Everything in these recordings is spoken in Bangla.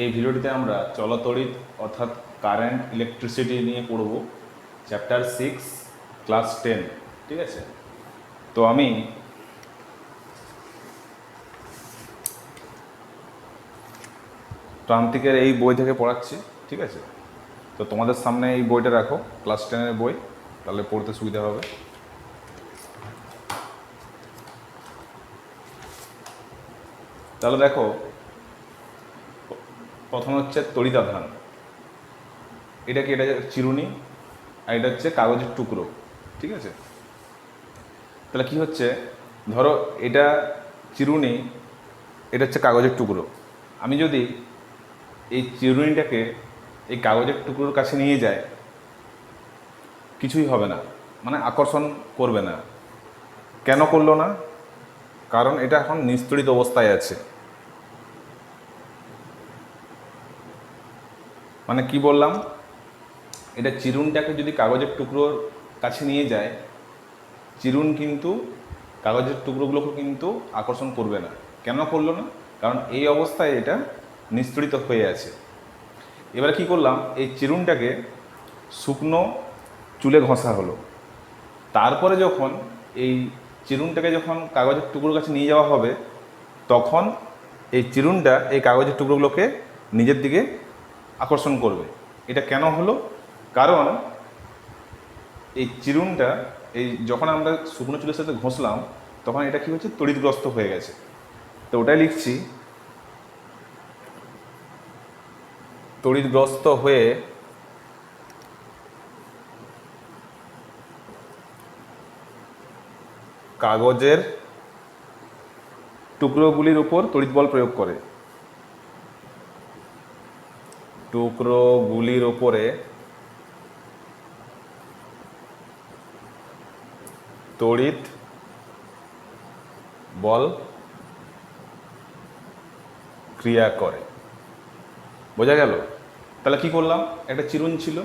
এই ভিডিওটিতে আমরা চলতড়িৎ অর্থাৎ কারেন্ট ইলেকট্রিসিটি নিয়ে পড়ব চ্যাপ্টার 6 ক্লাস 10। ঠিক আছে, তো আমি প্রান্তিকের এই বই থেকে পড়াচ্ছি। ঠিক আছে, তো তোমাদের সামনে এই বইটা রাখো, ক্লাস 10-এর বই, তাহলে পড়তে সুবিধা হবে। তাহলে দেখো, প্রথম হচ্ছে তড়িৎ আধান। এটা চিরুনি, আর এটা হচ্ছে কাগজের টুকরো। ঠিক আছে, তাহলে কি হচ্ছে, ধরো এটা চিরুনি, এটা হচ্ছে কাগজের টুকরো। আমি যদি এই চিরুনিটাকে এই কাগজের টুকরোর কাছে নিয়ে যাই, কিছুই হবে না, মানে আকর্ষণ করবে না। কেন করলো না? কারণ এটা এখন নিস্তড়িত অবস্থায় আছে। মানে কি বললাম, এটা চিরুনটাকে যদি কাগজের টুকরোর কাছে নিয়ে যায়, চিরুন কিন্তু কাগজের টুকরোগুলোকে কিন্তু আকর্ষণ করবে না। কেন করলো না? কারণ এই অবস্থায় এটা নিস্তড়িত হয়ে আছে। এবারে কি করলাম, এই চিরুনটাকে শুকনো চুলে ঘষা হলো। তারপরে যখন এই চিরুনটাকে যখন কাগজের টুকরোর কাছে নিয়ে যাওয়া হবে, তখন এই চিরুনটা এই কাগজের টুকরোগুলোকে নিজের দিকে আকর্ষণ করবে। এটা কেন হলো? কারণ এই চিরুনটা যখন আমরা শুকনো চুলের সাথে ঘষলাম, তখন এটা কি হচ্ছে, তড়িৎগ্রস্ত হয়ে গেছে। তো ওটাই লিখছি, তড়িৎগ্রস্ত হয়ে কাগজের টুকরোগুলির উপর তড়িৎ বল প্রয়োগ করে। টুকরোগুলির ওপরে তড়িৎ বল ক্রিয়া করে। বোঝা গেল? তাহলে কি করলাম, একটা চিরুন ছিল,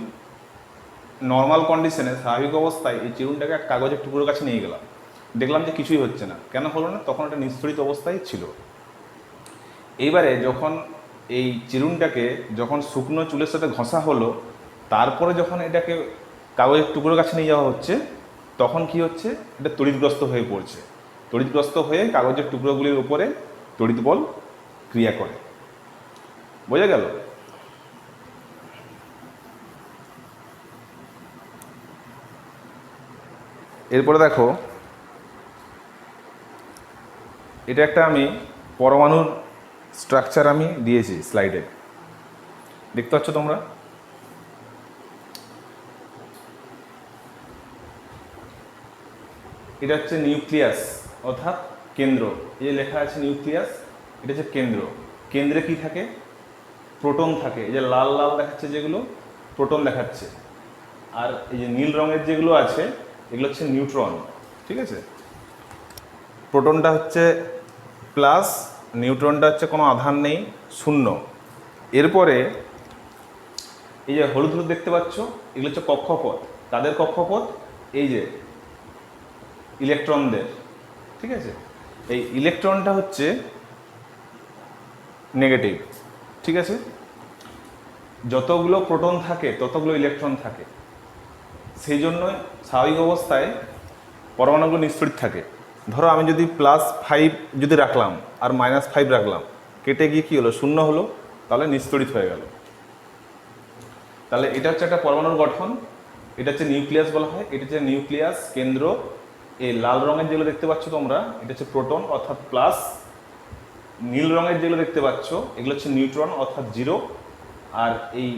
নর্মাল কন্ডিশনে স্বাভাবিক অবস্থায় এই চিরুনটাকে এক কাগজের টুকরোর কাছে নিয়ে গেলাম, দেখলাম যে কিছুই হচ্ছে না। কেন হলো না? তখন এটা নিস্তড়িত অবস্থায় ছিল। এইবারে যখন এই চিরুনটাকে যখন শুকনো চুলের সাথে ঘষা হলো, তারপরে যখন এটাকে কাগজের টুকরোর কাছে নিয়ে যাওয়া হচ্ছে, তখন কি হচ্ছে, এটা তড়িৎগ্রস্ত হয়ে পড়ছে। তড়িৎগ্রস্ত হয়ে কাগজের টুকরোগুলির উপরে তড়িৎ বল ক্রিয়া করে। বোঝা গেল? এরপরে দেখো, এটা একটা আমি পরমাণুর স্ট্রাকচার আমি দিয়েছি স্লাইডে, দেখতে পাচ্ছ তোমরা? এটা হচ্ছে নিউক্লিয়াস অর্থাৎ কেন্দ্র। এই যে লেখা আছে নিউক্লিয়াস, এটা হচ্ছে কেন্দ্র। কেন্দ্রে কি থাকে? প্রোটন থাকে। এই যে লাল লাল দেখাচ্ছে যেগুলো, প্রোটন দেখাচ্ছে। আর এই যে নীল রঙের যেগুলো আছে, এগুলো হচ্ছে নিউট্রন। ঠিক আছে, প্রোটনটা হচ্ছে প্লাস, নিউট্রনটা হচ্ছে কোনো আধান নেই, শূন্য। এরপরে এই যে হলুদ হলুদ দেখতে পাচ্ছ, এগুলো হচ্ছে কক্ষপথ। তাদের কক্ষপথ এই যে ইলেকট্রনদের। ঠিক আছে, এই ইলেকট্রনটা হচ্ছে নেগেটিভ। ঠিক আছে, যতগুলো প্রোটন থাকে ততগুলো ইলেকট্রন থাকে, সেই জন্যই স্বাভাবিক অবস্থায় পরমাণুগুলো নিঃসরিত থাকে। ধরো আমি যদি +5 যদি রাখলাম আর -5 রাখলাম, কেটে গিয়ে কী হলো, শূন্য হলো, তাহলে নিঃসরিত হয়ে গেল। তাহলে এটা হচ্ছে একটা পরমাণুর গঠন। এটা হচ্ছে নিউক্লিয়াস বলা হয়। এটা হচ্ছে নিউক্লিয়াস, কেন্দ্র। এই লাল রঙের যেগুলো দেখতে পাচ্ছ তোমরা, এটা হচ্ছে প্রোটন অর্থাৎ প্লাস। নীল রঙের যেগুলো দেখতে পাচ্ছ, এগুলো হচ্ছে নিউট্রন অর্থাৎ 0। আর এই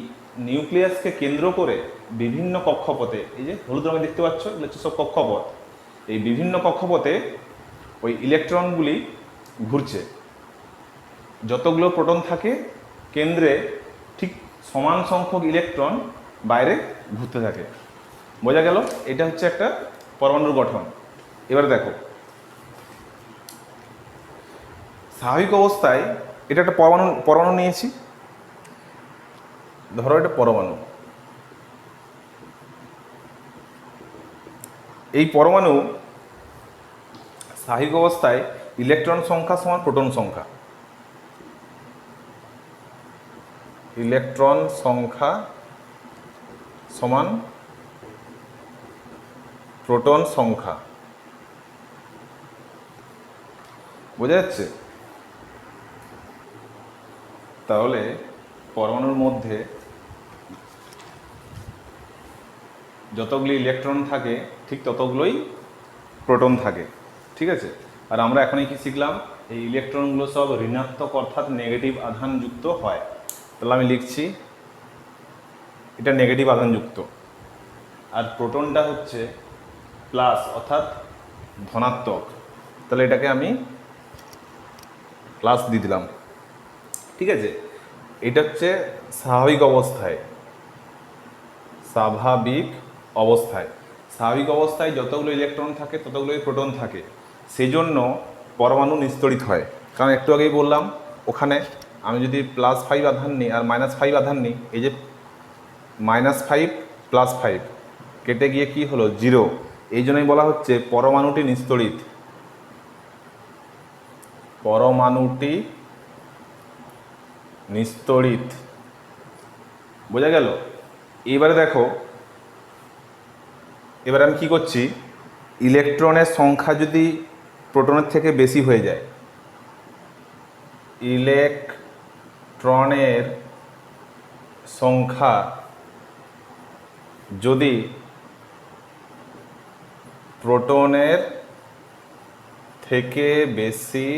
নিউক্লিয়াসকে কেন্দ্র করে বিভিন্ন কক্ষপথে, এই যে হলুদ রঙে দেখতে পাচ্ছ, এগুলো হচ্ছে সব কক্ষপথ। এই বিভিন্ন কক্ষপথে ওই ইলেকট্রনগুলি ঘুরছে। যতগুলো প্রোটন থাকে কেন্দ্রে, ঠিক সমান সংখ্যক ইলেকট্রন বাইরে ঘুরতে থাকে। বোঝা গেল? এটা হচ্ছে একটা পরমাণুর গঠন। এবার দেখো, স্বাভাবিক অবস্থায় এটা একটা পরমাণু নিয়েছি। ধরো এটা পরমাণু। এই পরমাণু স্বাভাবিক অবস্থায় ইলেকট্রন সংখ্যা সমান প্রোটন সংখ্যা। ইলেকট্রন সংখ্যা সমান প্রোটন সংখ্যা। বোঝা যাচ্ছে? তাহলে পরমাণুর মধ্যে যতগুলি ইলেকট্রন থাকে ঠিক ততগুলোই প্রোটন থাকে। ঠিক আছে? আর আমরা এখনই কি শিখলাম? এই ইলেকট্রনগুলো সব ঋণাত্মক অর্থাৎ নেগেটিভ আধানযুক্ত হয়। তাহলে আমি লিখছি এটা নেগেটিভ আধানযুক্ত, আর প্রোটনটা হচ্ছে প্লাস অর্থাৎ ধনাত্মক। তাহলে এটাকে আমি প্লাস দিয়ে দিলাম। ঠিক আছে? এটা হচ্ছে স্বাভাবিক অবস্থায়। স্বাভাবিক অবস্থায় স্বাভাবিক অবস্থায় যতগুলো ইলেকট্রন থাকে ততগুলোই প্রোটন থাকে, সেই জন্য পরমাণু নিস্তড়িত হয়। কারণ একটু আগেই বললাম, ওখানে আমি যদি +5 আধান নিই আর -5 আধান নিই, এই যে -5 +5 কেটে গিয়ে কি হলো? 0। এই জন্যই বলা হচ্ছে পরমাণুটি নিস্তড়িত। পরমাণুটি নিস্তড়িত। বোঝা গেল? এবারে দেখো, এবার আমি কি করছি, ইলেকট্রনের সংখ্যা যদি প্রোটনের থেকে বেশি হয়ে যায়, ইলেকট্রনের সংখ্যা যদি প্রোটনের থেকে বেশি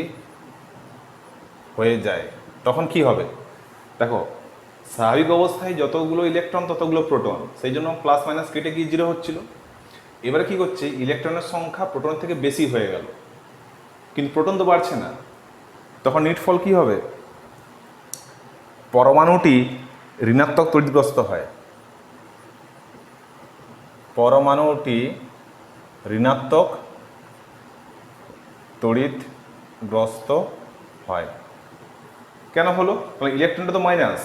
হয়ে যায় তখন কি হবে? দেখো, স্বাভাবিক অবস্থায় যতগুলো ইলেকট্রন ততগুলো প্রোটন, সেই জন্য প্লাস মাইনাস কেটে গিয়ে 0 হচ্ছিল। এবারে কি করছে, ইলেকট্রনের সংখ্যা প্রোটনের থেকে বেশি হয়ে গেল, কিন্তু প্রোটন তো বাড়ছে না। তখন নিটফল কি হবে? পরমাণুটি ঋণাত্মক তড়িৎগ্রস্ত হয়। পরমাণুটি ঋণাত্মক তড়িৎগ্রস্ত হয়। কেন হলো? তাহলে ইলেকট্রনটা তো মাইনাস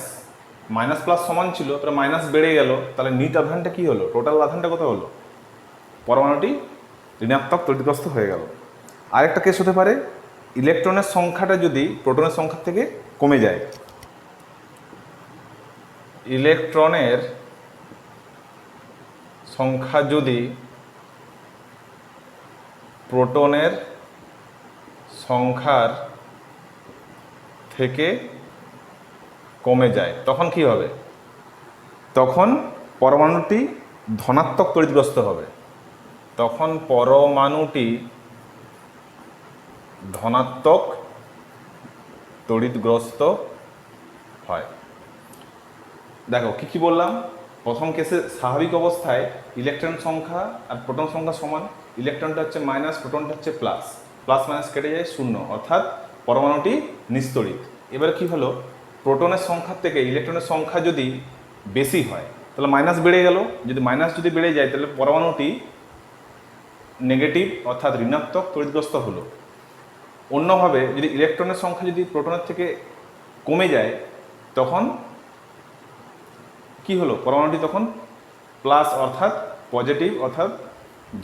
মাইনাস প্লাস সমান ছিল, তাহলে মাইনাস বেড়ে গেল, তাহলে নিট আধানটা কি হলো? টোটাল আধানটা কত হলো? পরমাণুটি ঋণাত্মক তড়িৎগ্রস্ত হয়ে গেল। আরেকটা কেস হতে পারে, ইলেকট্রনের সংখ্যাটা যদি প্রোটনের সংখ্যা থেকে কমে যায়। ইলেকট্রনের সংখ্যা যদি প্রোটনের সংখ্যার থেকে কমে যায় তখন কি হবে? তখন পরমাণুটি ধনাত্মক তড়িৎগ্রস্ত হবে। তখন পরমাণুটি ধনাত্মক তড়িৎগ্রস্ত হয়। দেখো কি কি বললাম। প্রথম কেসে স্বাভাবিক অবস্থায় ইলেকট্রন সংখ্যা আর প্রোটন সংখ্যা সমান, ইলেকট্রনটা হচ্ছে মাইনাস, প্রোটনটা হচ্ছে প্লাস, প্লাস মাইনাস কেটে যায় 0, অর্থাৎ পরমাণুটি নিস্তড়িত। এবারে কি হলো, প্রোটনের সংখ্যার থেকে ইলেকট্রনের সংখ্যা যদি বেশি হয় তাহলে মাইনাস বেড়ে গেল, যদি মাইনাস যদি বেড়ে যায় তাহলে পরমাণুটি নেগেটিভ অর্থাৎ ঋণাত্মক তড়িৎগ্রস্ত হলো। অন্যভাবে যদি ইলেকট্রনের সংখ্যা যদি প্রোটনের থেকে কমে যায় তখন কি হলো, পরমাণুটি তখন প্লাস অর্থাৎ পজিটিভ অর্থাৎ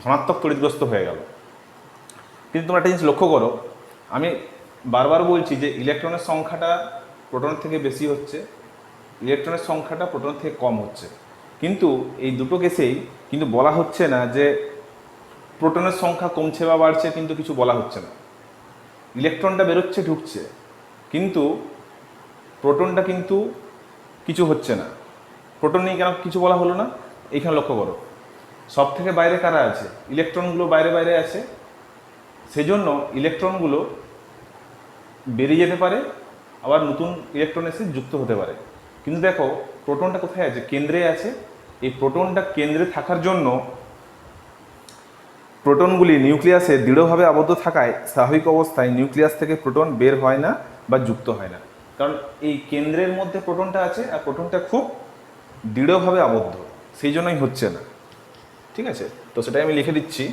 ধনাত্মক তড়িৎগ্রস্ত হয়ে গেল। কিন্তু তোমরা একটা জিনিস লক্ষ্য করো, আমি বারবার বলছি যে ইলেকট্রনের সংখ্যাটা প্রোটনের থেকে বেশি হচ্ছে, ইলেকট্রনের সংখ্যাটা প্রোটনের থেকে কম হচ্ছে, কিন্তু এই দুটো কেসেই কিন্তু বলা হচ্ছে না যে প্রোটনের সংখ্যা কমছে বা বাড়ছে, কিন্তু কিছু বলা হচ্ছে না। ইলেকট্রনটা বেরোচ্ছে ঢুকছে, কিন্তু প্রোটনটা কিন্তু কিছু হচ্ছে না। প্রোটন নিয়ে কেন কিছু বলা হলো না? এইখানে লক্ষ্য করো, সব থেকে বাইরে কারা আছে? ইলেকট্রনগুলো বাইরে বাইরে আছে, সেজন্য ইলেকট্রনগুলো বেরিয়ে যেতে পারে, আবার নতুন ইলেকট্রন এসে যুক্ত হতে পারে। কিন্তু দেখো প্রোটনটা কোথায় আছে? কেন্দ্রে আছে। এই প্রোটনটা কেন্দ্রে থাকার জন্য প্রোটনগুলি নিউক্লিয়াসে দৃঢ়ভাবে আবদ্ধ থাকায় স্বাভাবিক অবস্থায় নিউক্লিয়াস থেকে প্রোটন বের হয় না বা যুক্ত হয় না, কারণ এই কেন্দ্রের মধ্যে প্রোটনটা আছে আর প্রোটনটা খুব দৃঢ়ভাবে আবদ্ধ, সেই জন্যই হচ্ছে না। ঠিক আছে? তো সেটাই আমি লিখে দিচ্ছি।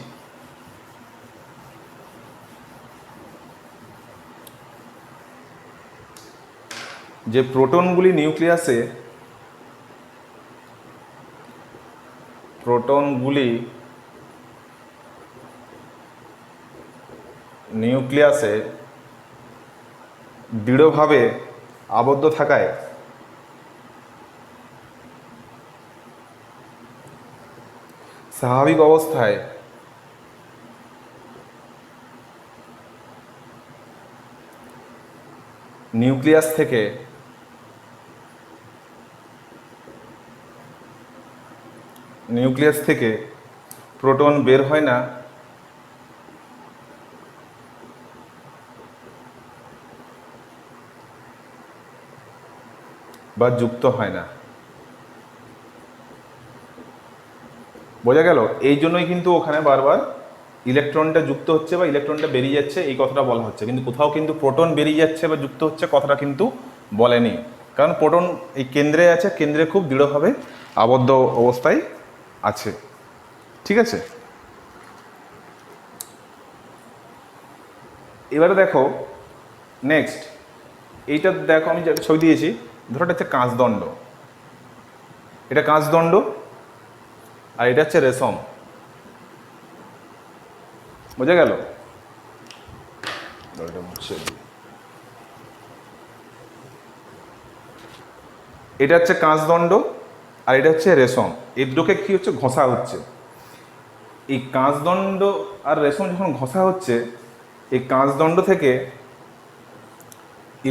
যে প্রোটনগুলি নিউক্লিয়াসে দৃঢ়ভাবে আবদ্ধ থাকায় স্বাভাবিক অবস্থায় নিউক্লিয়াস থেকে প্রোটন বের হয় না, বা যুক্ত হয় না। বোঝা গেল? এই জন্যই কিন্তু ওখানে বারবার ইলেকট্রনটা যুক্ত হচ্ছে বা ইলেকট্রনটা বেরিয়ে যাচ্ছে এই কথাটা বলা হচ্ছে, কিন্তু কোথাও কিন্তু প্রোটন বেরিয়ে যাচ্ছে বা যুক্ত হচ্ছে কথাটা কিন্তু বলেনি। কারণ প্রোটন এই কেন্দ্রে আছে, কেন্দ্রে খুব দৃঢ়ভাবে আবদ্ধ অবস্থায় আছে। ঠিক আছে, এবারে দেখো নেক্সট এইটা দেখো, আমি যেটা ছবি দিয়েছি, ধরো এটা হচ্ছে কাঁচদণ্ড, এটা কাঁচদণ্ড আর এটা হচ্ছে রেশম। বোঝা গেল? এটা হচ্ছে কাঁচদণ্ড আর এটা হচ্ছে রেশম। এই দুটোকে কি হচ্ছে? ঘষা হচ্ছে। এই কাঁচদণ্ড আর রেশম যখন ঘষা হচ্ছে, এই কাঁচদণ্ড থেকে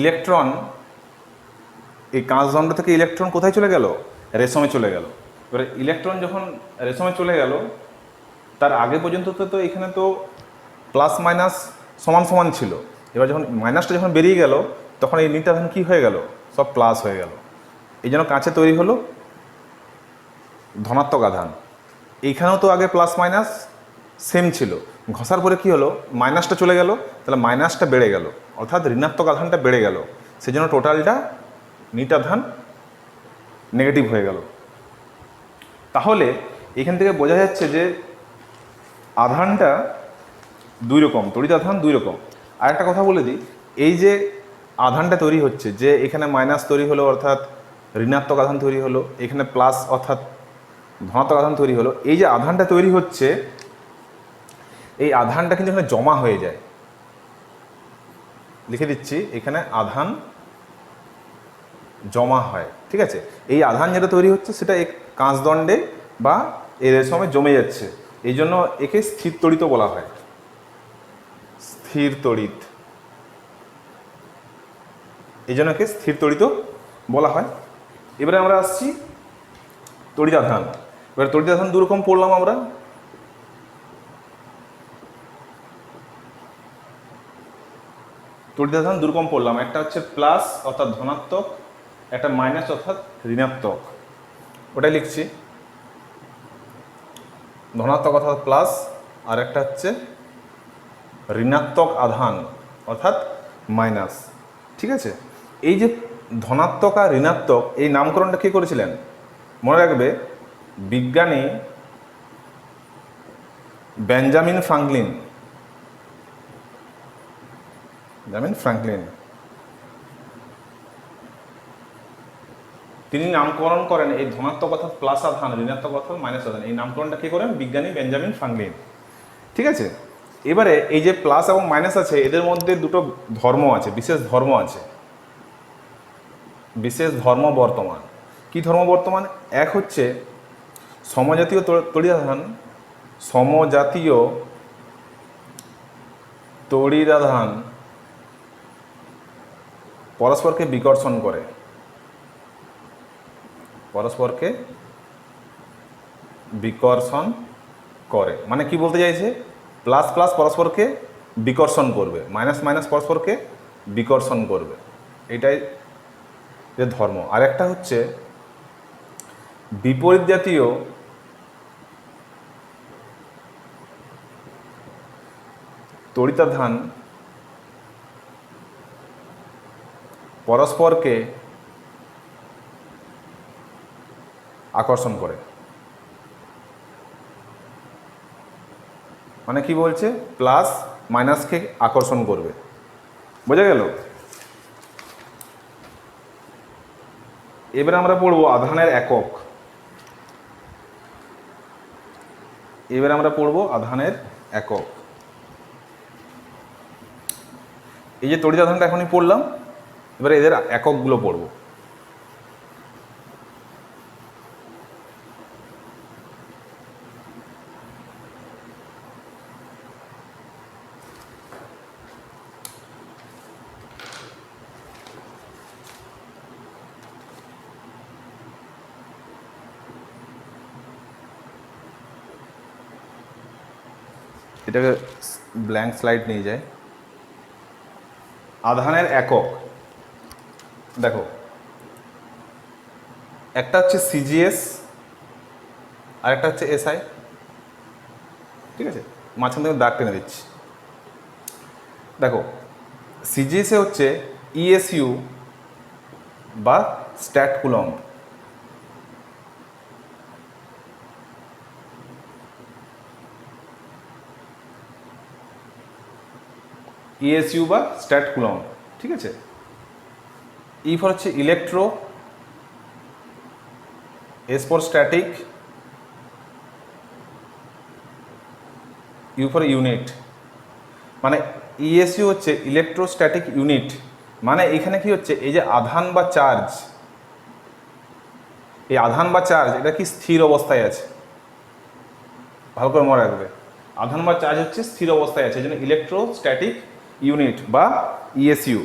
ইলেকট্রন, কোথায় চলে গেল? রেশমে চলে গেল। এবারে ইলেকট্রন যখন রেশমে চলে গেল, তার আগে পর্যন্ত তো এখানে তো প্লাস মাইনাস সমান সমান ছিল। এবার যখন মাইনাসটা যখন বেরিয়ে গেল, তখন এই নিউট্রন কি হয়ে গেল? সব প্লাস হয়ে গেল। এই জন্য কাঁচে তৈরি হলো ধনাত্মক আধান। এইখানেও তো আগে প্লাস মাইনাস সেম ছিল, ঘষার পরে কি হলো? মাইনাসটা চলে গেল, তাহলে মাইনাসটা বেড়ে গেল, অর্থাৎ ঋণাত্মক আধানটা বেড়ে গেল। সেই জন্য টোটালটা নিট আধান নেগেটিভ হয়ে গেল। তাহলে এখান থেকে বোঝা যাচ্ছে যে আধানটা দুই রকম, তড়িৎ আধান দুই রকম। আর একটা কথা বলে দিই, এই যে আধানটা তৈরি হচ্ছে, যে এখানে মাইনাস তৈরি হলো অর্থাৎ ঋণাত্মক আধান তৈরি হলো, এখানে প্লাস অর্থাৎ ধনাত্মক আধান তৈরি হলো, এই যে আধানটা তৈরি হচ্ছে, এই আধানটা কিন্তু এখানে জমা হয়ে যায়। লিখে দিচ্ছি, এখানে আধান জমা হয়। ঠিক আছে, এই আধান যেটা তৈরি হচ্ছে সেটা এক কাঁচদণ্ডে বা এই রেশমে জমে যাচ্ছে, এই জন্য একে স্থির তড়িৎ বলা হয়। স্থির তড়িৎ, এই জন্য একে স্থির তড়িৎ বলা হয়। এবারে আমরা আসছি তড়িৎ আধান। এবার তড়িৎ আধান দু রকম পড়লাম আমরা। তড়িৎ আধান দু রকম পড়লাম, একটা হচ্ছে প্লাস অর্থাৎ ধনাত্মক, একটা মাইনাস অর্থাৎ ঋণাত্মক। ওটাই লিখছি, ধনাত্মক অর্থাৎ প্লাস, আর একটা হচ্ছে ঋণাত্মক আধান অর্থাৎ মাইনাস। ঠিক আছে, এই যে ধনাত্মক আর ঋণাত্মক, এই নামকরণটা কে করেছিলেন? মনে রাখবে, বিজ্ঞানী বেঞ্জামিন ফ্রাঙ্কলিন। তিনি নামকরণ করেন এই ধনাত্মক অর্থাৎ প্লাস আধান, ঋণাত্মক অর্থাৎ মাইনাস আধান, এই নামকরণটা কে করেন? বিজ্ঞানী বেঞ্জামিন ফ্রাঙ্কলিন। ঠিক আছে, এবারে এই যে প্লাস এবং মাইনাস আছে, এদের মধ্যে দুটো ধর্ম আছে, বিশেষ ধর্ম আছে, বিশেষ ধর্ম বর্তমান। কি ধর্ম বর্তমান? এক হচ্ছে সমজাতীয় তড়িৎ আধান, সমজাতীয় তড়িৎ আধান পরস্পরকে বিকর্ষণ করে, পরস্পরকে বিকর্ষণ করে। মানে কি বলতে চাইছে? প্লাস প্লাস পরস্পরকে বিকর্ষণ করবে, মাইনাস মাইনাস পরস্পরকে বিকর্ষণ করবে, এটাই যে ধর্ম। আর একটা হচ্ছে বিপরীত জাতীয় তড়িতাধান পরস্পরকে আকর্ষণ করে। মানে কি বলছে? প্লাস মাইনাসকে আকর্ষণ করবে। বোঝা গেল? এবারে আমরা পড়বো আধানের একক। এবারে আমরা পড়বো আধানের একক। এই যে তড়িৎ আধানটা এখনই পড়লাম, এবারে এদের এককগুলো পড়বো। এটাকে ব্ল্যাঙ্ক স্লাইড নিয়ে যায়। আধানের একক দেখো, একটা হচ্ছে সিজিএস আর একটা হচ্ছে এসআই। ঠিক আছে, মাঝখান থেকে দাগ টেনে দিচ্ছি। দেখো, সিজিএসে হচ্ছে ইএসইউ বা স্ট্যাট কুলম্ব, ইএসইউ বা স্ট্যাট কুলম্ব। ঠিক আছে, ই ফর হচ্ছে electro, S for static, U for unit. মানে ইএসইউ হচ্ছে ইলেকট্রোস্ট্যাটিক ইউনিট। মানে এখানে কি হচ্ছে, এই যে আধান বা চার্জ, এই আধান বা চার্জ এটা কি স্থির অবস্থায় আছে, ভালো করে মনে রাখবে। আধান বা চার্জ হচ্ছে স্থির অবস্থায় আছে, এই জন্য ইলেকট্রোস্ট্যাটিক ইউনিট বা ইএসইউ।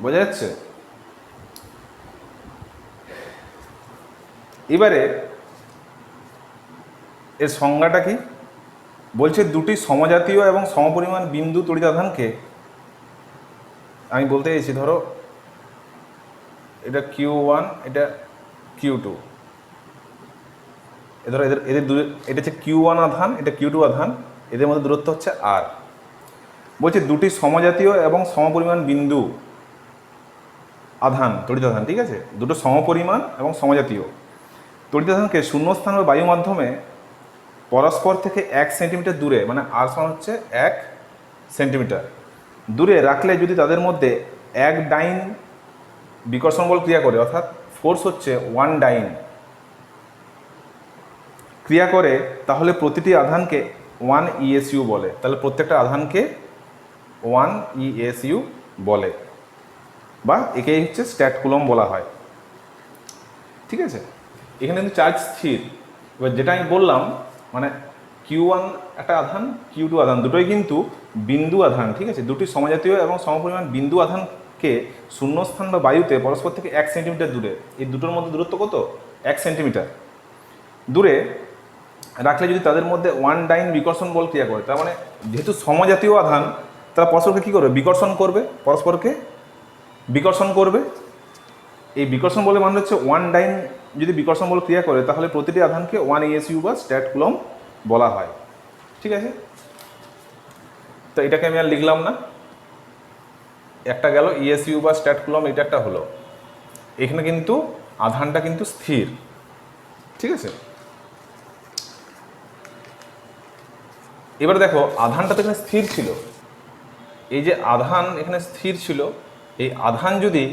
বোঝা যাচ্ছে? এবারে এর সংজ্ঞাটা কি বলছে, দুটি সমজাতীয় এবং সমপরিমাণ বিন্দু তড়িতাধানকে, আমি বলতে চাইছি ধরো এটা Q1, এটা Q2, ধরো এদের এদের দূরে, এটা হচ্ছে Q1 আধান, এটা Q2 আধান, এদের মধ্যে দূরত্ব হচ্ছে R। বলছে দুটি সমজাতীয় এবং সমপরিমাণ বিন্দু আধান তড়িতাধান, ঠিক আছে, দুটো সমপরিমাণ এবং সমজাতীয় তড়িতাধানকে শূন্যস্থান বা বায়ু মাধ্যমে পরস্পর থেকে 1 সেন্টিমিটার দূরে, মানে আর সমান হচ্ছে 1 সেন্টিমিটার দূরে রাখলে যদি তাদের মধ্যে এক ডাইন বিকর্ষণ বল ক্রিয়া করে, অর্থাৎ ফোর্স হচ্ছে 1 ডাইন ক্রিয়া করে, তাহলে প্রতিটি আধানকে 1 ইএসইউ বলে। তাহলে প্রত্যেকটা আধানকে 1 ইএসইউ বলে, বা একেই হচ্ছে স্ট্যাট কুলম্ব বলা হয়। ঠিক আছে, এখানে কিন্তু চার্জ স্থির। এবার যেটা আমি বললাম, মানে Q1 একটা আধান, Q2 আধান, দুটোই কিন্তু বিন্দু আধান। ঠিক আছে, দুটি সমজাতীয় এবং সমপরিমাণ বিন্দু আধানকে শূন্যস্থান বা বায়ুতে পরস্পর থেকে 1 সেন্টিমিটার দূরে, এই দুটোর মধ্যে দূরত্ব কত, 1 সেন্টিমিটার দূরে রাখলে যদি তাদের মধ্যে 1 ডাইন বিকর্ষণ বল ক্রিয়া করে, তার মানে যেহেতু সমজাতীয় আধান, তারা পরস্পরকে কী করবে, বিকর্ষণ করবে, পরস্পরকে বিকর্ষণ করবে। এই বিকর্ষণ বলে মানে হচ্ছে 1 ডাইন যদি বিকর্ষণ বল ক্রিয়া করে, তাহলে প্রতিটি আধানকে 1 ইএসইউ বা স্ট্যাট কুলম্ব বলা হয়। ঠিক আছে, তো এটাকে আমি আর লিখলাম না, একটা গেল ইএসইউ বা স্ট্যাট কুলম্ব, এটা একটা হলো। এখানে কিন্তু আধানটা কিন্তু স্থির। ঠিক আছে, এবার দেখো আধানটা তো এখানে স্থির ছিল, এই যে আধান এখানে স্থির ছিল, এই আধান যদি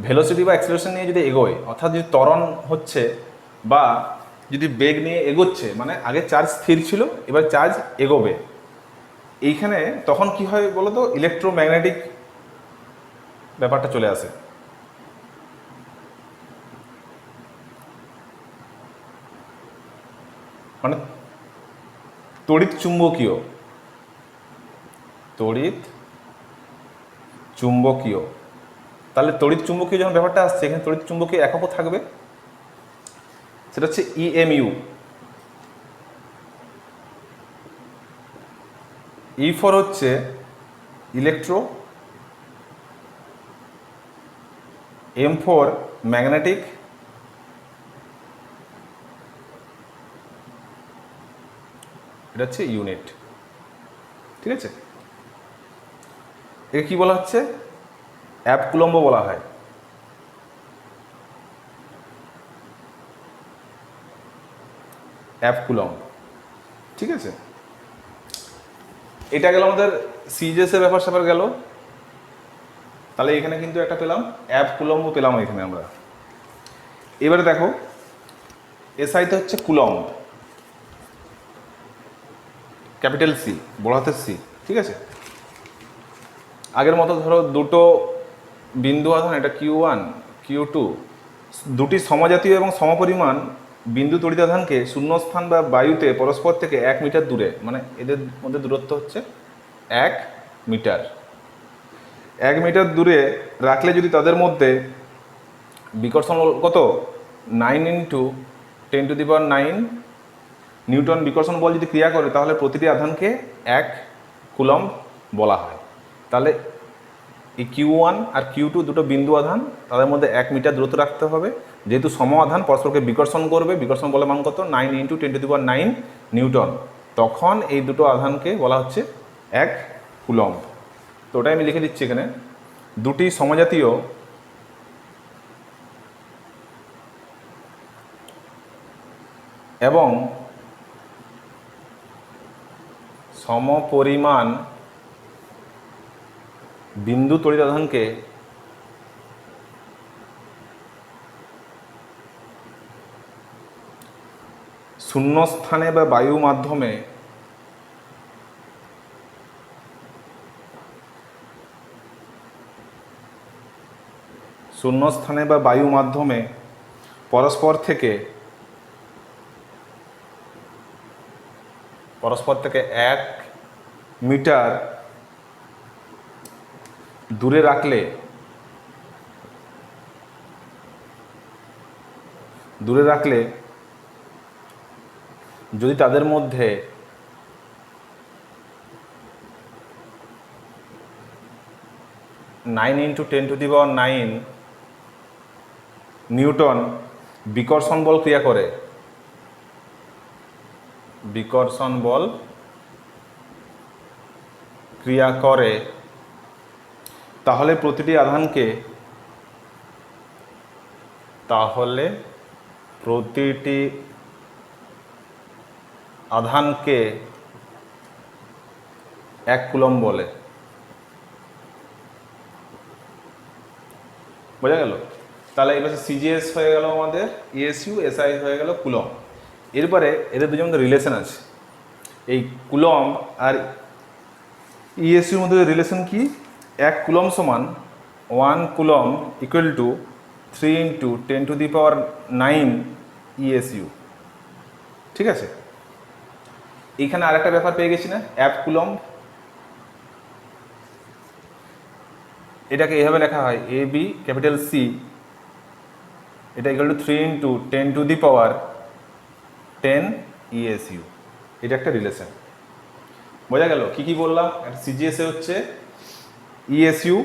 ভেলোসিটি বা অ্যাক্সিলারেশন নিয়ে যদি এগোয়, অর্থাৎ যদি ত্বরণ হচ্ছে বা যদি বেগ নিয়ে এগোচ্ছে, মানে আগে চার্জ স্থির ছিল, এবার চার্জ এগোবে, এইখানে তখন কি হয় বলো তো, ইলেকট্রোম্যাগনেটিক ব্যাপারটা চলে আসে। মানে তড়িৎ চুম্বকীয়, তড়িৎ চুম্বকীয়। তাহলে তড়িৎ চুম্বকীয় যখন ব্যাপারটা আসছে, এখানে তড়িৎ চুম্বকীয় এককও থাকবে, সেটা হচ্ছে ইএমইউ। ই ফর হচ্ছে ইলেকট্রো, এম ফর ম্যাগনেটিক, এটা হচ্ছে ইউনিট। ঠিক আছে, একে কি বলা হচ্ছে, অ্যাপ কুলম্ব বলা হয়। App coulomb. ঠিক আছে, এটা গেল আমাদের সিজিএস এর ব্যাপার স্যাপার গেল। তাহলে এখানে কিন্তু একটা পেলাম, অ্যাপ কুলম্ব পেলাম এখানে আমরা। এবারে দেখো এসআইতে হচ্ছে কুলম্ব, ক্যাপিটাল সি, বড় হাতের সি। ঠিক আছে, আগের মতো ধরো দুটো বিন্দু আধান, এটা Q1 Q2, দুটি সমজাতীয় এবং সমপরিমাণ বিন্দু তড়িতাধানকে শূন্যস্থান বা বায়ুতে পরস্পর থেকে 1 মিটার দূরে, মানে এদের মধ্যে দূরত্ব হচ্ছে 1 মিটার, 1 মিটার দূরে রাখলে যদি তাদের মধ্যে বিকর্ষণ কত, 9 × 10⁹ নিউটন বিকর্ষণ বল যদি ক্রিয়া করে তাহলে প্রতিটি আধানকে 1 কুলম্ব বলা হয়। তাহলে এই Q1 আর Q2 দুটো বিন্দু আধান, তাদের মধ্যে 1 মিটার দূরত্ব রাখতে হবে। যেহেতু সম আধান পরস্পরকে বিকর্ষণ করবে, বিকর্ষণ বলের মান কত 9 × 10⁹ নিউটন, তখন এই দুটো আধানকে বলা হচ্ছে 1 কুলম্ব। তো ওটাই আমি লিখে দিচ্ছি এখানে। দুটি সমজাতীয় এবং সমপরিমাণ বিন্দু তড়িৎ আধানকে শূন্যস্থানে বা বায়ু মাধ্যমে পরস্পর থেকে 1 মিটার দূরে রাখলে যদি তাদের মধ্যে (9 × 10⁹) নিউটন বিকর্ষণ বল ক্রিয়া করে, তাহলে প্রতিটি আধানকে 1 কুলম্ব বলে। বোঝা গেল? তাহলে এবার সিজিএস হয়ে গেল আমাদের, ইএসইউ, এসআই হয়ে গেল কুলম্ব। এরপরে এদের দুজনের মধ্যে রিলেশন আছে। এই কুলম্ব আর ইএসইউর মধ্যে রিলেশন কি? 1 কুলম্ব সমান 1 কুলম্ব ইকুয়াল টু 3 × 10⁹ ইএসইউ। ঠিক আছে? এইখানে আরেকটা ব্যাপার পেয়ে গেছি না, 1 কুলম্ব। এটাকে এভাবে লেখা হয় AB ক্যাপিটাল সি, এটা ইকুয়াল টু 3 × 10⁻10 ইএসইউ। এটা একটা রিলেশন। বোঝা গেল কি কি বললাম? একটা সিজিএসএ হচ্ছে ইএসইউ,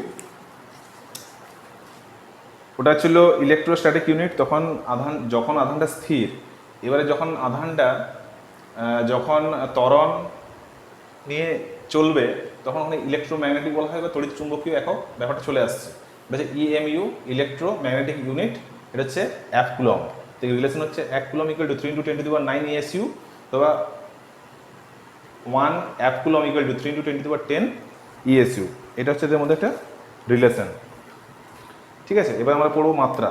ওটা ছিল ইলেকট্রোস্ট্যাটিক ইউনিট। যখন আধানটা স্থির, এবারে যখন আধানটা যখন ত্বরণ নিয়ে চলবে তখন ওখানে ইলেকট্রোম্যাগনেটিক বলা হয় বা তড়িৎ চুম্বকীয় একক ব্যাপারটা চলে আসছে। এটা হচ্ছে ইএমইউ, ইলেকট্রোম্যাগনেটিক ইউনিট। এটা হচ্ছে 1 কুলম্ব। তো রিলেশন হচ্ছে 1 কুলম্ব ইকুয়াল টু 3 × 10⁹ ইএসইউ, অথবা 1 কুলম্ব ইকুয়াল টু 3 × 10⁻10 ইএসইউ। এটা হচ্ছে এদের মধ্যে একটা রিলেশন। ঠিক আছে? এবার আমরা পড়বো মাত্রা।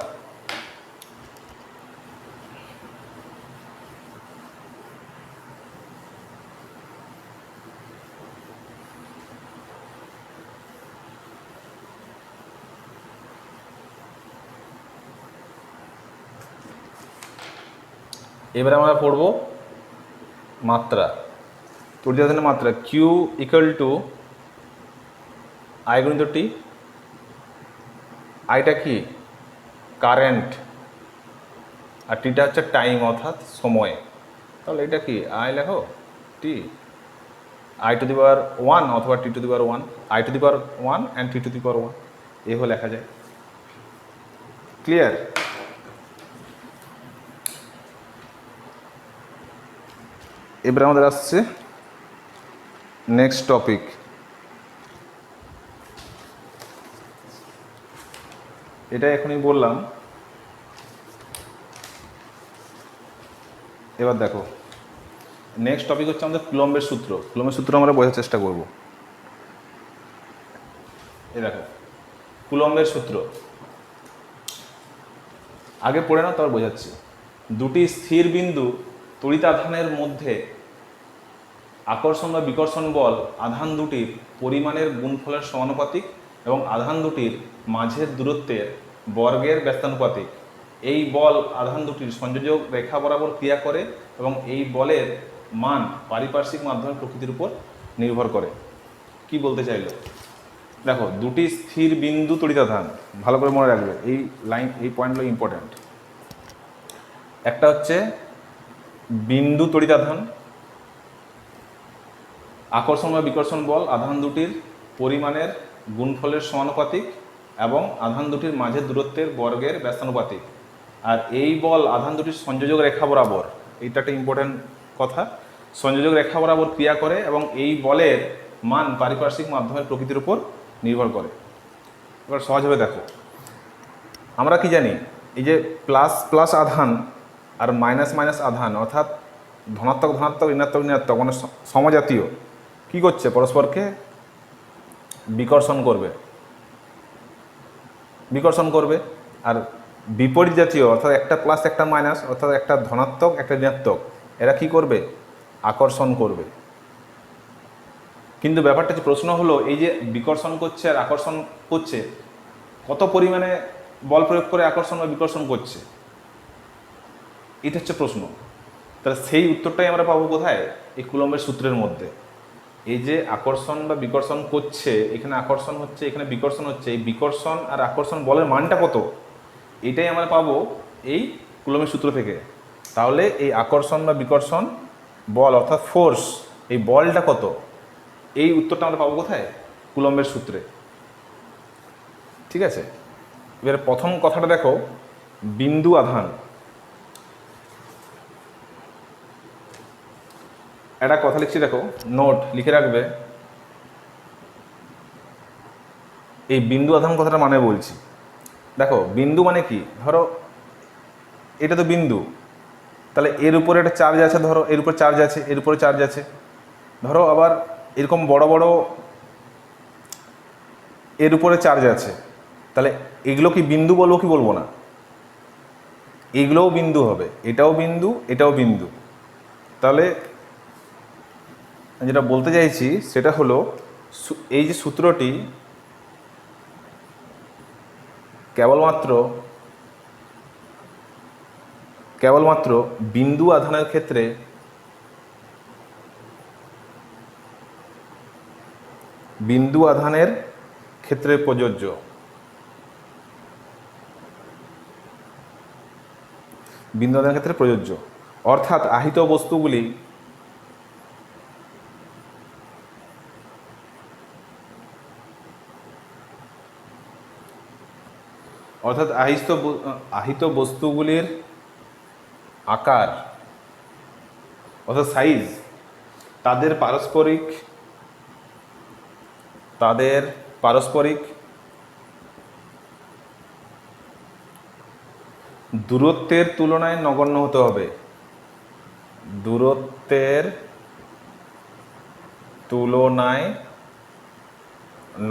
এবারে আমরা পড়ব মাত্রা, তড়িৎ আধানের মাত্রা। Q equal to I × T। আইটা কি? কারেন্ট, আর টিটা হচ্ছে টাইম অর্থাৎ সময়। তাহলে এটা কি? আই লেখো, টি, I⁻1 অথবা T⁻1, I⁻1 অ্যান্ড T⁻1, এভাবে লেখা যায়। ক্লিয়ার? এবার আমাদের আসছে নেক্সট টপিক। এটা এখনই বললাম। এবার দেখো, নেক্সট টপিক হচ্ছে আমাদের কুলম্বের সূত্র। কুলম্বের সূত্র আমরা বোঝার চেষ্টা করব। এই দেখো কুলম্বের সূত্র, আগে পড়ে নাও তারপর বোঝাচ্ছি। দুটি স্থির বিন্দু তড়িৎ আধানের মধ্যে আকর্ষণ বা বিকর্ষণ বল আধান দুটির পরিমাণের গুণফলের সমানুপাতিক এবং আধান দুটির মাঝের দূরত্বের বর্গের ব্যস্তানুপাতিক। এই বল আধান দুটির সংযোজক রেখা বরাবর ক্রিয়া করে এবং এই বলের মান পারিপার্শ্বিক মাধ্যমের প্রকৃতির উপর নির্ভর করে। কি বলতে চাইলো? দেখো, দুটি স্থির বিন্দু তড়িৎ আধান, ভালো করে মনে রাখবে এই লাইন, এই পয়েন্টগুলো ইম্পর্ট্যান্ট। একটা হচ্ছে বিন্দু তড়িৎ আধান, আকর্ষণ বা বিকর্ষণ বল আধান দুটির পরিমাণের গুণফলের সমানুপাতিক এবং আধান দুটির মাঝের দূরত্বের বর্গের ব্যস্তানুপাতিক। আর এই বল আধান দুটির সংযোজক রেখা বরাবর, এইটা একটা ইম্পর্টেন্ট কথা, সংযোজক রেখা বরাবর ক্রিয়া করে এবং এই বলের মান পারিপার্শ্বিক মাধ্যমের প্রকৃতির উপর নির্ভর করে। এবার সহজভাবে দেখো, আমরা কি জানি, এই যে প্লাস প্লাস আধান আর মাইনাস মাইনাস আধান, অর্থাৎ ধনাত্মক ধনাত্মক ঋণাত্মক ঋণাত্মক, মানে সমজাতীয়, কি করছে, পরস্পরকে বিকর্ষণ করবে, বিকর্ষণ করবে। আর বিপরীত জাতীয়, অর্থাৎ একটা প্লাস একটা মাইনাস, অর্থাৎ একটা ধনাত্মক একটা ঋণাত্মক, এরা কি করবে, আকর্ষণ করবে। কিন্তু ব্যাপারটা যে প্রশ্ন হলো, এই যে বিকর্ষণ করছে আর আকর্ষণ করছে, কত পরিমাণে বল প্রয়োগ করে আকর্ষণ বা বিকর্ষণ করছে, এটা হচ্ছে প্রশ্ন। তাহলে সেই উত্তরটাই আমরা পাবো কোথায়, এই কুলম্বের সূত্রের মধ্যে। এই যে আকর্ষণ বা বিকর্ষণ করছে, এখানে আকর্ষণ হচ্ছে, এখানে বিকর্ষণ হচ্ছে, এই বিকর্ষণ আর আকর্ষণ বলের মানটা কত, এটাই আমরা পাবো এই কুলম্বের সূত্র থেকে। তাহলে এই আকর্ষণ বা বিকর্ষণ বল অর্থাৎ ফোর্স, এই বলটা কত, এই উত্তরটা আমরা পাবো কোথায়, কুলম্বের সূত্রে। ঠিক আছে, এবার প্রথম কথাটা দেখো, বিন্দু আধান। একটা কথা লিখছি, দেখো, নোট লিখে রাখবে। এই বিন্দু আধান কথাটা মানে বলছি, দেখো বিন্দু মানে কি, ধরো এটা তো বিন্দু, তাহলে এর উপরে একটা চার্জ আছে, ধরো এর উপর চার্জ আছে, এর উপরে চার্জ আছে, ধরো আবার এরকম বড় বড় এর উপরে চার্জ আছে, তাহলে এগুলো কি বিন্দু বলবো কি বলবো না, এগুলোও বিন্দু হবে, এটাও বিন্দু এটাও বিন্দু। তাহলে যেটা বলতে চাইছি সেটা হলো, এই যে সূত্রটি কেবলমাত্র বিন্দু আধানের ক্ষেত্রে প্রযোজ্য। বিন্দু আধানের ক্ষেত্রে প্রযোজ্য, অর্থাৎ আহিত বস্তুগুলি আহিত বস্তুগুলির আকার অর্থাৎ সাইজ, তাদের পারস্পরিক দূরত্বের তুলনায় নগণ্য হতে হবে। দূরত্বের তুলনায়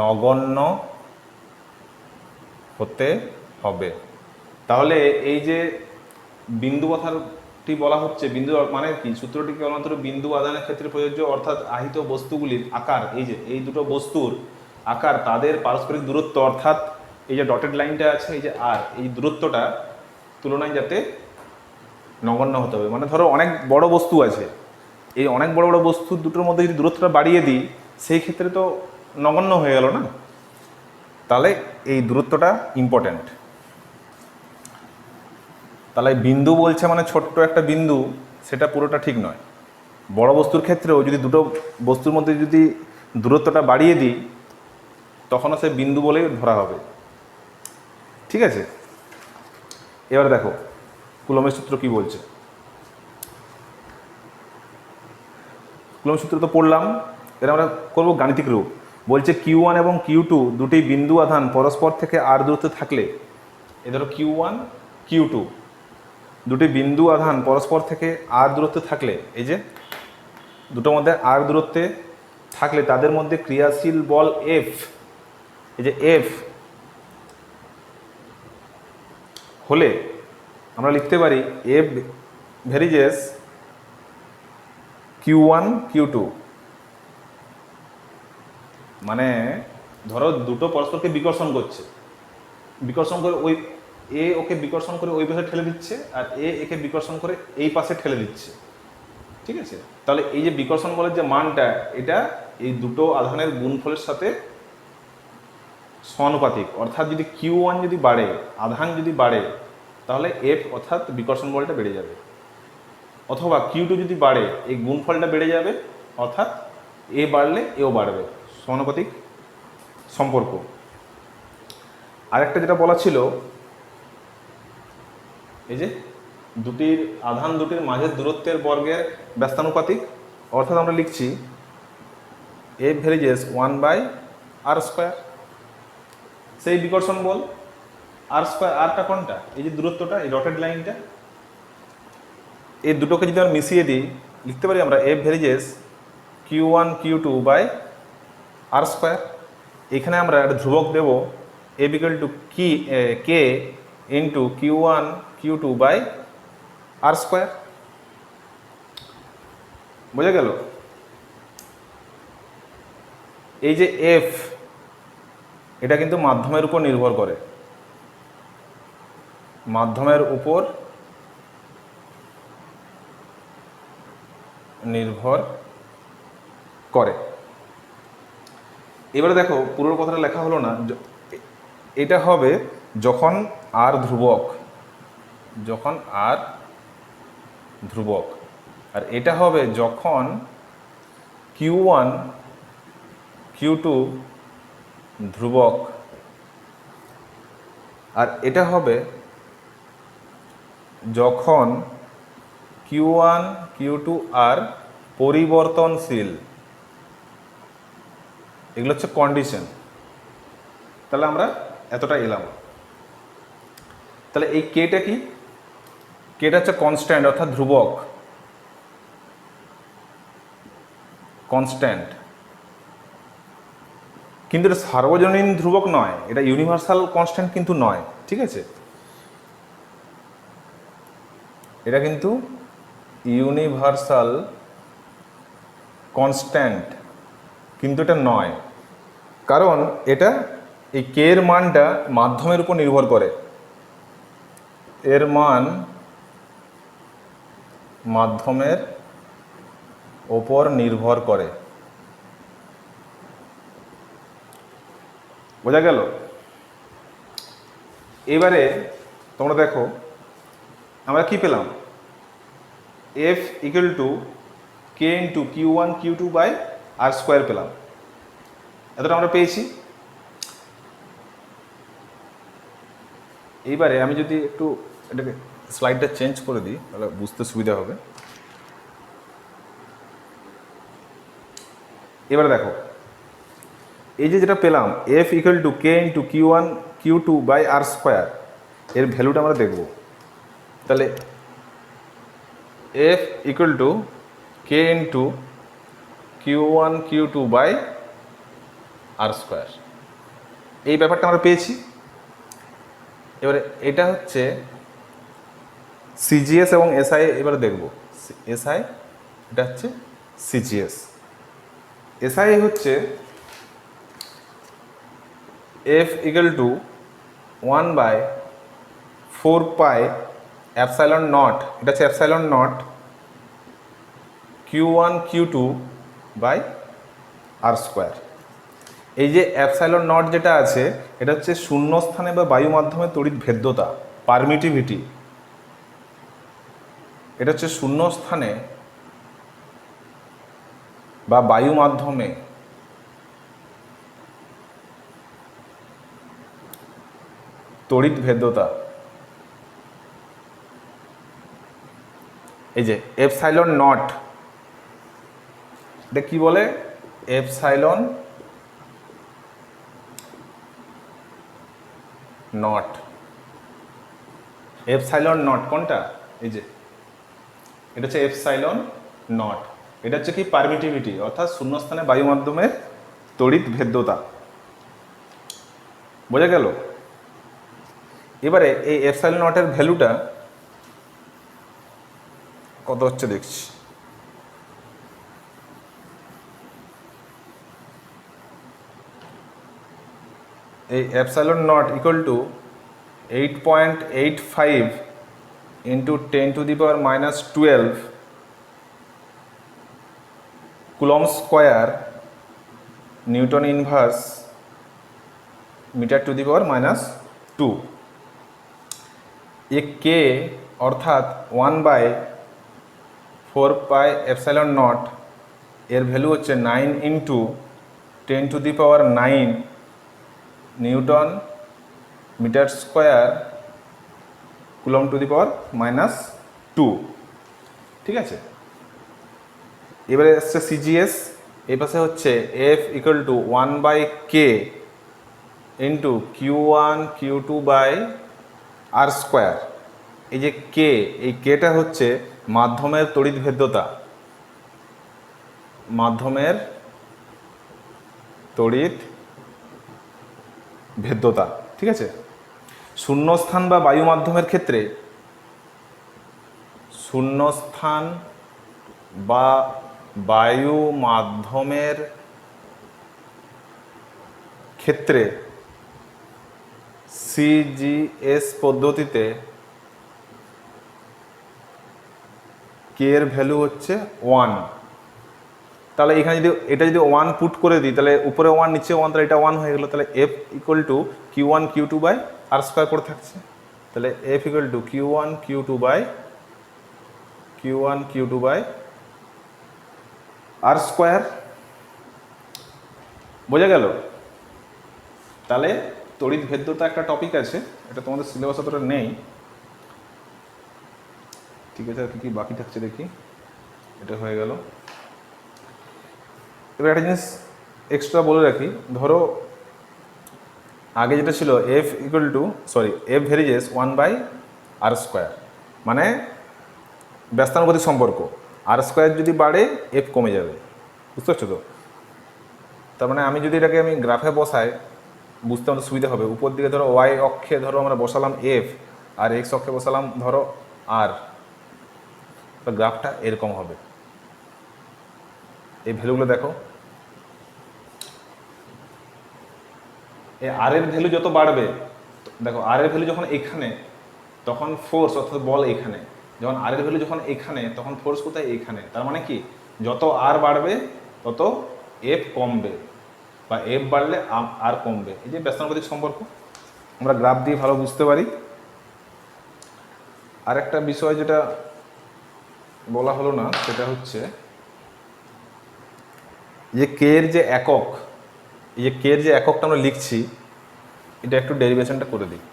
নগণ্য হতে হবে। তাহলে এই যে বিন্দু কথাটি বলা হচ্ছে, বিন্দু মানে কি, সূত্রটি কেবলমাত্র বিন্দু আধানের ক্ষেত্রে প্রযোজ্য, অর্থাৎ আহিত বস্তুগুলির আকার, এই যে এই দুটো বস্তুর আকার, তাদের পারস্পরিক দূরত্ব, অর্থাৎ এই যে ডটেড লাইনটা আছে, এই যে আর, এই দূরত্বটা তুলনায় যাতে নগণ্য হতে হবে। মানে ধরো অনেক বড় বস্তু আছে, এই অনেক বড় বড় বস্তু দুটোর মধ্যে যদি দূরত্বটা বাড়িয়ে দিই, সেই ক্ষেত্রে তো নগণ্য হয়ে গেল না। তাহলে এই দূরত্বটা ইম্পর্ট্যান্ট। তাহলে বিন্দু বলছে মানে ছোট্ট একটা বিন্দু, সেটা পুরোটা ঠিক নয়। বড় বস্তুর ক্ষেত্রেও যদি দুটো বস্তুর মধ্যে যদি দূরত্বটা বাড়িয়ে দিই, তখনও সে বিন্দু বলেই ধরা হবে। ঠিক আছে, এবার দেখো কুলম্বের সূত্র কি বলছে। কুলম্বের সূত্র তো পড়লাম, এর আমরা করবো গাণিতিক রূপ। বলছে Q1 এবং Q2 দুটি বিন্দু আধান পরস্পর থেকে আর দূরত্বে থাকলে, এ ধরো Q1 Q2 দুটি বিন্দু আধান পরস্পর থেকে আর দূরত্বে থাকলে, এই যে দুটোর মধ্যে আর দূরত্বে থাকলে তাদের মধ্যে ক্রিয়াশীল বল F, এই যে F হলে আমরা লিখতে পারি F ভেরিজেস Q1 Q2। মানে ধরো দুটো পরস্পরকে বিকর্ষণ করছে, বিকর্ষণ করে ওই এ ওকে বিকর্ষণ করে ওই পাশে ঠেলে দিচ্ছে, আর একে বিকর্ষণ করে এই পাশে ঠেলে দিচ্ছে। ঠিক আছে, তাহলে এই যে বিকর্ষণ বলের যে মানটা, এটা এই দুটো আধানের গুণফলের সাথে সমানুপাতিক। অর্থাৎ যদি Q1 যদি বাড়ে, আধান যদি বাড়ে, তাহলে F অর্থাৎ বিকর্ষণ বলটা বেড়ে যাবে। অথবা কিউ টু যদি বাড়ে এই গুণফলটা বেড়ে যাবে, অর্থাৎ এ বাড়লে এও বাড়বে, সমানুপাতিক সম্পর্ক। আরেকটা যেটা বলা ছিল, এই যে দুটির আধান দুটির মাঝের দূরত্বের বর্গের ব্যস্তানুপাতিক, অর্থাৎ আমরা লিখছি এফ ভ্যারিজেস 1/r²। সেই বিকর্ষণ বল r², আরটা কোনটা, এই যে দূরত্বটা, এই ডটেড লাইনটা, এই দুটোকে যদি আমরা মিশিয়ে দিই লিখতে পারি আমরা এফ ভ্যারিজেস q1 q2/r²। এখানে আমরা একটা ধ্রুবক দেব F equal to K into q1 q2/r²। বোঝা গেল? এই যে এফ, এটা কিন্তু মাধ্যমের উপর নির্ভর করে, মাধ্যমের উপর নির্ভর করে। এবারে দেখো পুরো কথাটা লেখা হলো না, এটা হবে যখন আর ধ্রুবক, যখন আর ধ্রুবক, আর এটা হবে যখন q1 q2 ধ্রুবক, আর এটা হবে যখন q1 q2 আর পরিবর্তনশীল। এগুলো হচ্ছে কন্ডিশন। তাহলে আমরা এতটা এলাম। তাহলে এই কেটা কি? কেটা হচ্ছে কনস্ট্যান্ট, অর্থাৎ ধ্রুবক, কনস্ট্যান্ট। কিন্তু এটা সার্বজনীন ধ্রুবক নয়, এটা ইউনিভার্সাল কনস্ট্যান্ট কিন্তু নয়, ঠিক আছে? এটা কিন্তু ইউনিভার্সাল কনস্ট্যান্ট কিন্তু এটা নয়, কারণ এটা এই কে এর মানটা মাধ্যমের উপর নির্ভর করে, এর মান মাধ্যমের ওপর নির্ভর করে। বোঝা গেল? এবারে তোমরা দেখো আমরা কি পেলাম, F equal to K into q1 q2/r² পেলাম। এতটা আমরা পেয়েছি। এইবারে আমি যদি একটু এটাকে স্লাইডটা চেঞ্জ করে দিই তাহলে বুঝতে সুবিধা হবে। এবারে দেখো এই যে যেটা পেলাম F equal to K into q1 q2/r², এর ভ্যালুটা আমরা দেখব। তাহলে F equal to K into q1 q2/r², এই ব্যাপারটা আমরা পেয়েছি। এবারে এটা হচ্ছে সিজিএস এবং এসআই, এবারে দেখব এসআই, এটা হচ্ছে সিজিএস। এসআই হচ্ছে এফ ইকুয়াল টু 1/4πε0, এটা হচ্ছে ε0 q1 q2/r²। এই যে ε0 যেটা আছে এটা হচ্ছে শূন্যস্থানে বা বায়ু মাধ্যমে তড়িৎ ভেদ্যতা, পারমিটিভিটি। এটা হচ্ছে শূন্যস্থানে বা বায়ু মাধ্যমে তড়িৎ ভেদ্যতা। এই যে ε0, এটা কি বলে, ε0, ε0 কোনটা, এই যে এটা হচ্ছে ε0, এটা হচ্ছে কি পারমিটিভিটি, অর্থাৎ শূন্যস্থানে বায়ু মাধ্যমের তড়িৎ ভেদ্যতা। বোঝা গেল? এবারে এই ε0 এর ভ্যালুটা কত হচ্ছে দেখছি। এই ε0 equal to 8.85 into 10⁻⁻12 coulomb square newton inverse m²⁻²। এ কে অর্থাৎ 1/4 4πε0 এর ভ্যালু হচ্ছে 9 into 10⁹ newton metre square coulomb to the power -2। ঠিক আছে, এবারে আসছে সিজিএস। এই পাশে হচ্ছে F = 1/k into Q1 Q2 by R square. এই যে কে, এই কেটা হচ্ছে মাধ্যমের তড়িৎ ভেদ্যতা, মাধ্যমের তড়িৎ ভেদ্যতা। ঠিক আছে, শূন্যস্থান বা বায়ু মাধ্যমের ক্ষেত্রে, শূন্যস্থান বা বায়ু মাধ্যমের ক্ষেত্রে সিজিএস পদ্ধতিতে কে এর ভ্যালু হচ্ছে 1। তাহলে এখানে যদি এটা যদি 1 পুট করে দিই, তাহলে উপরে 1 নিচে 1, তাহলে এটা 1 হয়ে গেল। তাহলে F = Q1 Q2 by R square করে থাকছে। তাহলে F = Q1 Q2 by R square. বোঝা গেল? তাহলে তড়িৎ ভেদ্যতা একটা টপিক আছে, এটা তোমাদের সিলেবাস অতটা নেই। ঠিক আছে, আর কি বাকি থাকছে দেখি। এটা হয়ে গেল। এবার একটা জিনিস এক্সট্রা বলে রাখি, ধরো আগে যেটা ছিল F ভ্যারিজেস 1/r², মানে ব্যস্তানুপাতিক সম্পর্ক। আর স্কোয়ার যদি বাড়ে F কমে যাবে, বুঝতে পারছো তো? তার মানে আমি যদি এটাকে গ্রাফে বসাই, বুঝতে আমাদের সুবিধা হবে। উপর দিকে ধরো ওয়াই অক্ষে ধরো আমরা বসালাম F, আর এক্স অক্ষে বসালাম ধরো আর, গ্রাফটা এরকম হবে। এই ভ্যালুগুলো দেখো, এই আর এর ভ্যালু যত বাড়বে, দেখো আর এর ভ্যালু যখন এখানে, তখন ফোর্স অর্থাৎ বল এখানে। যখন আর এর ভ্যালু যখন এখানে, তখন ফোর্স কোথায়? এখানে। তার মানে কি, যত আর বাড়বে তত এফ কমবে, বা এফ বাড়লে আর কমবে। এই যে ব্যস্তানুপাতিক সম্পর্ক আমরা গ্রাফ দিয়ে ভালো বুঝতে পারি। আর একটা বিষয় যেটা বলা হলো না, সেটা হচ্ছে যে কে এর যে একক, এই যে কে এর যে এককটা আমরা লিখছি, এটা একটু ডেরিভেশনটা করে দিই।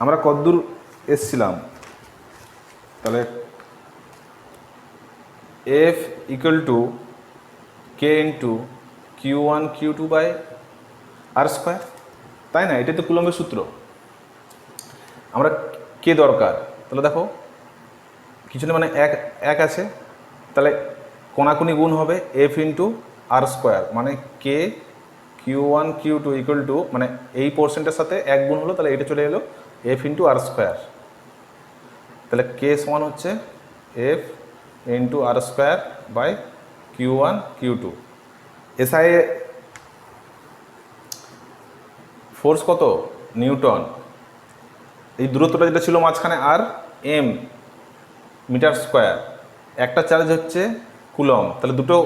আমরা কতদূর এসছিলাম? তাহলে F = K into Q1 Q2 by R square, তাই না? এটাই তো কুলম্বের সূত্র। আমরা কে দরকার, তাহলে দেখো কিছু না, মানে এক আছে, তাহলে কোনাকুনি গুণ হবে F ইন্টু আর স্কোয়ার, মানে কে Q1 Q2 = মানে এই পোর্শনটার সাথে এক গুণ হলো, তাহলে এটা চলে এলো F ইন্টু আর স্কোয়ার। তাহলে কে সমান হচ্ছে F into r square by Q1 Q2। SI force কত? নিউটন। এই দূরত্বটা যেটা ছিল মাঝখানে আর এম মিটার স্কোয়ার, একটা চার্জ হচ্ছে কুলম, তাহলে দুটো,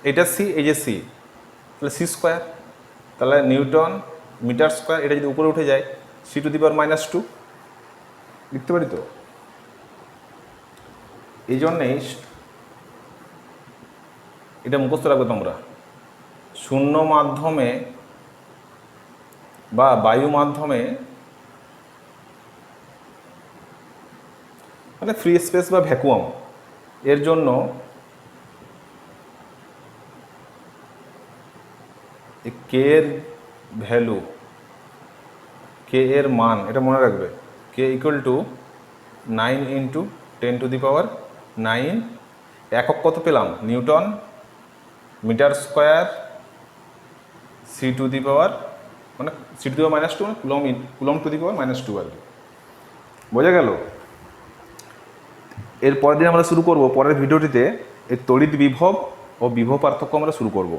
এটা সি, এই যে সি, তাহলে সি স্কোয়ার। তাহলে নিউটন মিটার স্কোয়ার, এটা যদি উপরে উঠে যায় C⁻², লিখতে পারি তো? এই জন্যেই এটা মুখস্থ রাখবে তোমরা, শূন্য মাধ্যমে বা বায়ু মাধ্যমে, মানে ফ্রি স্পেস বা ভ্যাকুয়াম, এর জন্য কে এর ভ্যালু, কে এর মান, এটা মনে রাখবে, কে = 9 ইন্টু 10⁹9। একক কত পেলাম? নিউটন মিটার স্কোয়ার C⁻², মানে C⁻², মানে কুলম টু দি পাওয়ার -2 আর কি। বোঝা গেল? এর পরের দিন আমরা শুরু করব, পরের ভিডিওটিতে এই তড়িৎ বিভব ও বিভব পার্থক্য আমরা শুরু করব।